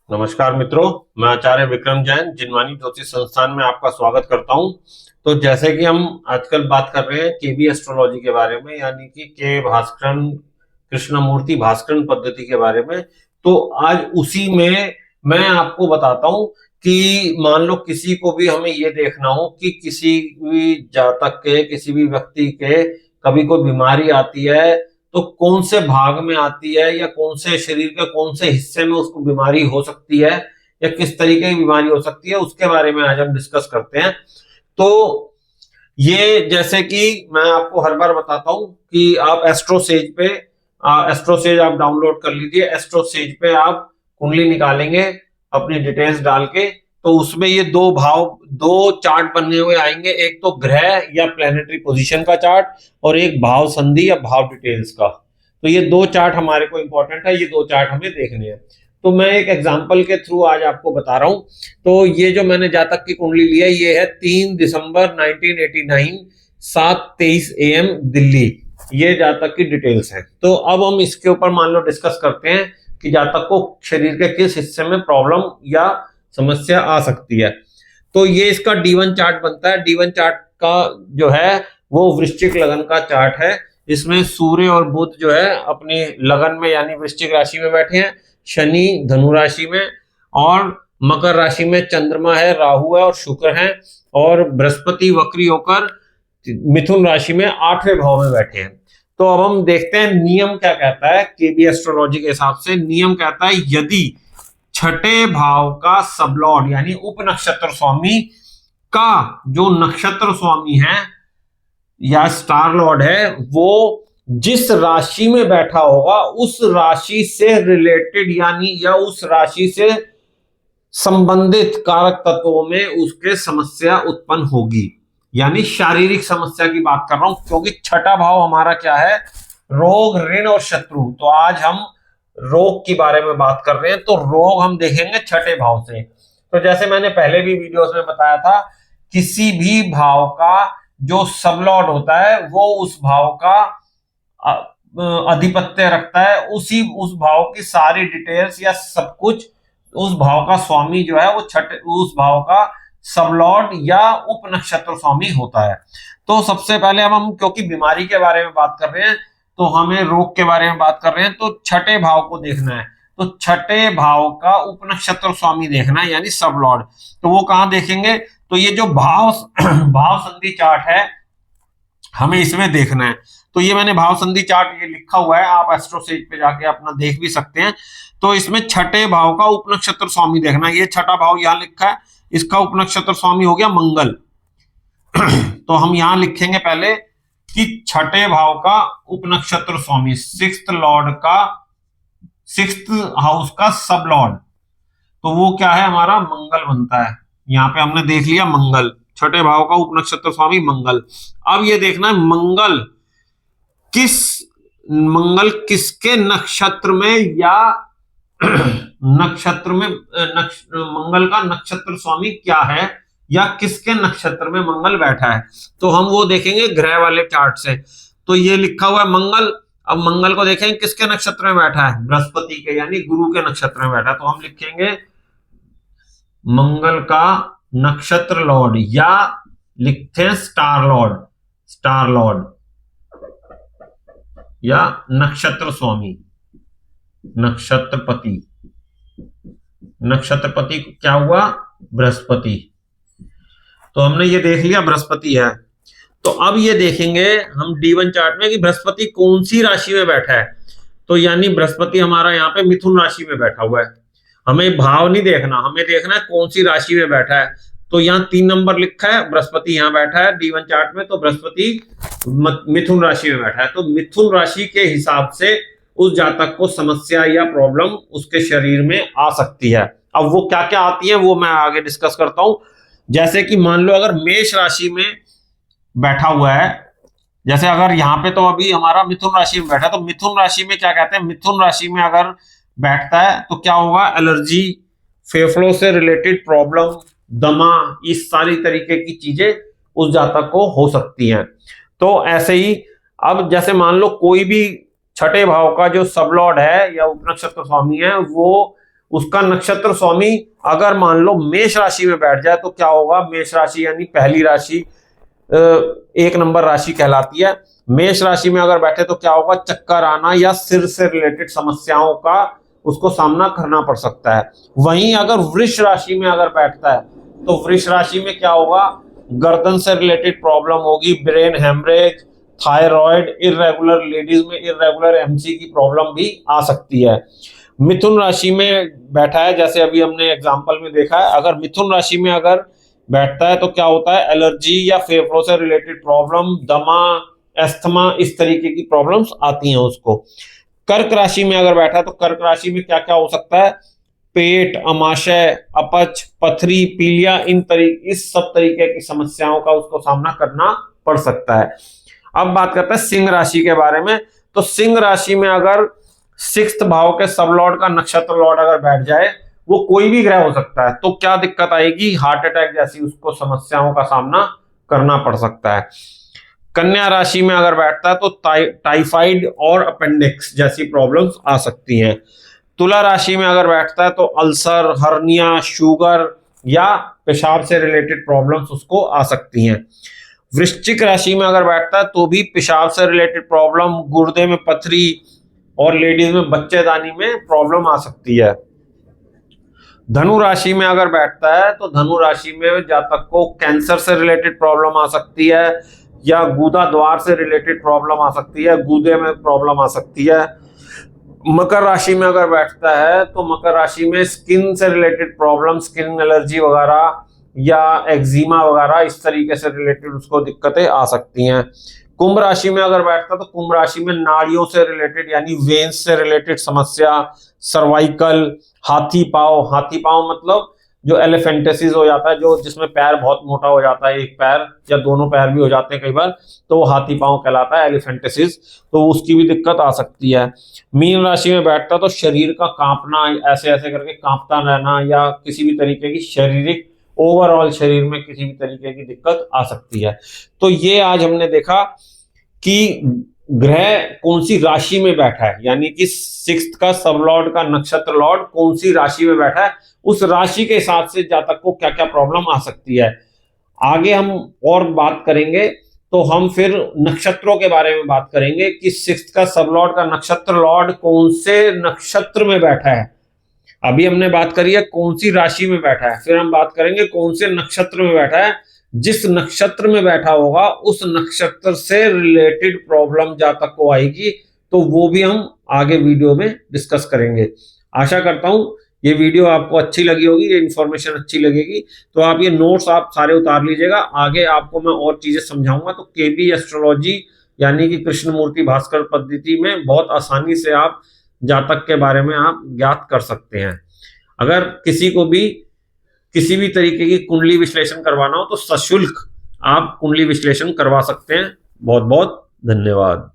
नमस्कार मित्रों, मैं आचार्य विक्रम जैन जिनवानी ज्योतिष संस्थान में आपका स्वागत करता हूं। तो जैसे कि हम आजकल बात कर रहे हैं केबी एस्ट्रोलॉजी के बारे में, यानी कि के भास्करन कृष्णमूर्ति भास्करन पद्धति के बारे में। तो आज उसी में मैं आपको बताता हूं कि मान लो किसी को भी हमें ये देखना हो कि किसी भी जातक के, किसी भी व्यक्ति के कभी कोई बीमारी आती है तो कौन से भाग में आती है या कौन से शरीर के कौन से हिस्से में उसको बीमारी हो सकती है या किस तरीके की बीमारी हो सकती है, उसके बारे में आज हम डिस्कस करते हैं। तो ये जैसे कि मैं आपको हर बार बताता हूं कि आप एस्ट्रोसेज पे एस्ट्रोसेज आप डाउनलोड कर लीजिए। एस्ट्रोसेज पे आप कुंडली निकालेंगे अपनी डिटेल्स डाल के, तो उसमें ये दो चार्ट बने हुए आएंगे, एक तो ग्रह या प्लेनेटरी पोजीशन का चार्ट और एक भाव संधि या भाव डिटेल्स का। तो ये दो चार्ट हमारे को इंपॉर्टेंट है, ये दो चार्ट हमें देखने हैं। तो मैं एक एग्जांपल के थ्रू आज आपको बता रहा हूं। तो ये जो मैंने जातक की कुंडली ली है, ये है 3 दिसंबर 1989 7:23 AM दिल्ली। ये जातक की डिटेल्स है। तो अब हम इसके ऊपर मान लो डिस्कस करते हैं कि जातक को शरीर के किस हिस्से में प्रॉब्लम या समस्या आ सकती है। तो ये इसका D1 चार्ट बनता है। D1 चार्ट का जो है वो वृश्चिक लगन का चार्ट है। इसमें सूर्य और बुध जो है अपनी लगन में यानी वृश्चिक राशि में बैठे हैं, शनि धनु राशि में, और मकर राशि में चंद्रमा है, राहु है और शुक्र है, और बृहस्पति वक्री होकर मिथुन राशि में 8वें भाव में बैठे हैं। तो अब हम देखते हैं नियम क्या कहता है। केबी एस्ट्रोलॉजी के हिसाब से नियम कहता है यदि छठे भाव का सबलॉर्ड यानी उप नक्षत्र स्वामी का जो नक्षत्र स्वामी है या स्टार लॉर्ड है, वो जिस राशि में बैठा होगा उस राशि से रिलेटेड यानी या उस राशि से संबंधित कारक तत्वों में उसके समस्या उत्पन्न होगी। यानी शारीरिक समस्या की बात कर रहा हूं, क्योंकि छठा भाव हमारा क्या है, रोग ऋण और शत्रु। तो आज हम रोग के बारे में बात कर रहे हैं। तो रोग हम देखेंगे छठे भाव से। तो जैसे मैंने पहले भी वीडियोस में बताया था, किसी भी भाव का जो सबलॉर्ड होता है वो उस भाव का अधिपत्य रखता है, उस भाव की सारी डिटेल्स या सब कुछ उस भाव का स्वामी जो है वो उस भाव का सबलॉर्ड या उप नक्षत्र स्वामी होता है। तो सबसे पहले हम क्योंकि बीमारी के बारे में बात कर रहे हैं तो हमें रोग के बारे में बात कर रहे हैं, तो छठे भाव को देखना है। तो छठे भाव का उप नक्षत्र स्वामी देखना है यानी सबलॉर्ड। तो वो कहां देखेंगे, तो ये जो भाव संधि चार्ट है हमें इसमें देखना है। तो ये मैंने भाव संधि चार्ट ये लिखा हुआ है, आप एस्ट्रोसेज पे जाके अपना देख भी सकते हैं। तो इसमें छठे भाव का उप नक्षत्र स्वामी देखना है। ये छठा भाव यहां लिखा है, इसका उप नक्षत्र स्वामी हो गया मंगल। तो हम यहां लिखेंगे पहले कि छठे भाव का उप नक्षत्र स्वामी सिक्स्थ हाउस का सब लॉर्ड, तो वो क्या है, हमारा मंगल बनता है। यहां पे हमने देख लिया मंगल, छठे भाव का उप नक्षत्र स्वामी मंगल। अब ये देखना है मंगल किसके नक्षत्र में या नक्षत्र में मंगल का नक्षत्र स्वामी क्या है या किसके नक्षत्र में मंगल बैठा है। तो हम वो देखेंगे ग्रह वाले चार्ट से। तो ये लिखा हुआ है मंगल। अब मंगल को देखेंगे किसके नक्षत्र में बैठा है, बृहस्पति के यानी गुरु के नक्षत्र में बैठा है। तो हम लिखेंगे मंगल का नक्षत्र लॉर्ड या लिखते हैं स्टार लॉर्ड या नक्षत्र स्वामी, नक्षत्रपति क्या हुआ, बृहस्पति। तो हमने ये देख लिया बृहस्पति है। तो अब ये देखेंगे हम D1 चार्ट में कि बृहस्पति कौन सी राशि में बैठा है। तो यानी बृहस्पति हमारा यहाँ पे मिथुन राशि में बैठा हुआ है। हमें भाव नहीं देखना, हमें देखना है कौन सी राशि में बैठा है। तो यहाँ 3 नंबर लिखा है, बृहस्पति यहाँ बैठा है D1 चार्ट में। तो बृहस्पति मिथुन राशि में बैठा है। तो मिथुन राशि के हिसाब से उस जातक को समस्या या प्रॉब्लम उसके शरीर में आ सकती है। अब वो क्या क्या आती है वो मैं आगे डिस्कस करता हूं। जैसे कि मान लो अगर मेष राशि में बैठा हुआ है, जैसे अगर यहाँ पे तो अभी हमारा मिथुन राशि में बैठा, तो मिथुन राशि में क्या कहते हैं, मिथुन राशि में अगर बैठता है तो क्या होगा, एलर्जी, फेफड़ों से रिलेटेड प्रॉब्लम, दमा, इस सारी तरीके की चीजें उस जातक को हो सकती हैं। तो ऐसे ही अब जैसे मान लो कोई भी छठे भाव का जो सबलॉर्ड है या उपनक्षत्र स्वामी है वो उसका नक्षत्र स्वामी अगर मान लो मेष राशि में बैठ जाए तो क्या होगा, मेष राशि यानी पहली राशि 1 नंबर राशि कहलाती है। मेष राशि में अगर बैठे तो क्या होगा, चक्कर आना या सिर से रिलेटेड समस्याओं का उसको सामना करना पड़ सकता है। वहीं अगर वृष राशि में अगर बैठता है तो वृष राशि में क्या होगा, गर्दन से रिलेटेड प्रॉब्लम होगी, brain haemorrhage, thyroid, irregular, ladies में इररेगुलर एमसी की प्रॉब्लम भी आ सकती है। मिथुन राशि में बैठा है, जैसे अभी हमने एग्जांपल में देखा है, अगर मिथुन राशि में अगर बैठता है तो क्या होता है, एलर्जी या फेफड़ों से रिलेटेड प्रॉब्लम, दमा, एस्थमा, इस तरीके की प्रॉब्लम्स आती हैं उसको। कर्क राशि में अगर बैठा है तो कर्क राशि में क्या क्या हो सकता है, पेट, अमाशय, अपच, पथरी, पीलिया, इस सब तरीके की समस्याओं का उसको सामना करना पड़ सकता है। अब बात करते हैं सिंह राशि के बारे में। तो सिंह राशि में अगर 6th भाव के सब लॉर्ड का नक्षत्र लॉर्ड अगर बैठ जाए, वो कोई भी ग्रह हो सकता है, तो क्या दिक्कत आएगी, हार्ट अटैक जैसी उसको समस्याओं का सामना करना पड़ सकता है। कन्या राशि में अगर बैठता है तो टाइफाइड और अपेंडिक्स जैसी प्रॉब्लम्स आ सकती हैं। तुला राशि में अगर बैठता है तो अल्सर, हर्निया, शुगर या पेशाब से रिलेटेड प्रॉब्लम्स उसको आ सकती हैं। वृश्चिक राशि में अगर बैठता है तो भी पेशाब से रिलेटेड प्रॉब्लम, गुर्दे में पथरी और लेडीज में बच्चेदानी में प्रॉब्लम आ सकती है। धनु राशि में अगर बैठता है तो धनु राशि में जातक को कैंसर से रिलेटेड प्रॉब्लम आ सकती है या गूदा द्वार से रिलेटेड प्रॉब्लम आ सकती है, गूदे में प्रॉब्लम आ सकती है। मकर राशि में अगर बैठता है तो मकर राशि में स्किन से रिलेटेड प्रॉब्लम, स्किन एलर्जी वगैरह या एक्जिमा वगैरह, इस तरीके से रिलेटेड उसको दिक्कतें आ सकती हैं। कुंभ राशि में अगर बैठता है तो कुंभ राशि में नाड़ियों से रिलेटेड यानी वेन्स से रिलेटेड समस्या, सर्वाइकल, हाथी पांव मतलब जो एलिफेंटेसिस हो जाता है, जो जिसमें पैर बहुत मोटा हो जाता है, एक पैर या दोनों पैर भी हो जाते हैं कई बार, तो वो हाथी पांव कहलाता है, एलिफेंटेसिस, तो उसकी भी दिक्कत आ सकती है। मीन राशि में बैठता है तो शरीर का कांपना, ऐसे ऐसे करके कांपता रहना या किसी भी तरीके की शारीरिक ओवरऑल शरीर में किसी भी तरीके की दिक्कत आ सकती है। तो ये आज हमने देखा कि ग्रह कौन सी राशि में बैठा है, यानी कि 6th का सब लॉर्ड का नक्षत्र लॉर्ड कौन सी राशि में बैठा है, उस राशि के हिसाब से जातक को क्या क्या प्रॉब्लम आ सकती है। आगे हम और बात करेंगे तो हम फिर नक्षत्रों के बारे में बात करेंगे कि 6th का सब लॉर्ड का नक्षत्र लॉर्ड कौन से नक्षत्र में बैठा है। अभी हमने बात करी है कौन सी राशि में बैठा है, फिर हम बात करेंगे कौन से नक्षत्र में बैठा है। जिस नक्षत्र में बैठा होगा उस नक्षत्र से रिलेटेड प्रॉब्लम जातक को आएगी, तो वो भी हम आगे वीडियो में डिस्कस करेंगे। आशा करता हूं ये वीडियो आपको अच्छी लगी होगी, ये इन्फॉर्मेशन अच्छी लगेगी, तो आप ये नोट्स आप सारे उतार लीजिएगा। आगे आपको मैं और चीजें समझाऊंगा, तो केबी एस्ट्रोलॉजी यानी कि कृष्णमूर्ति भास्कर पद्धति में बहुत आसानी से आप जातक के बारे में आप ज्ञात कर सकते हैं। अगर किसी को भी किसी भी तरीके की कुंडली विश्लेषण करवाना हो तो सशुल्क आप कुंडली विश्लेषण करवा सकते हैं। बहुत बहुत धन्यवाद।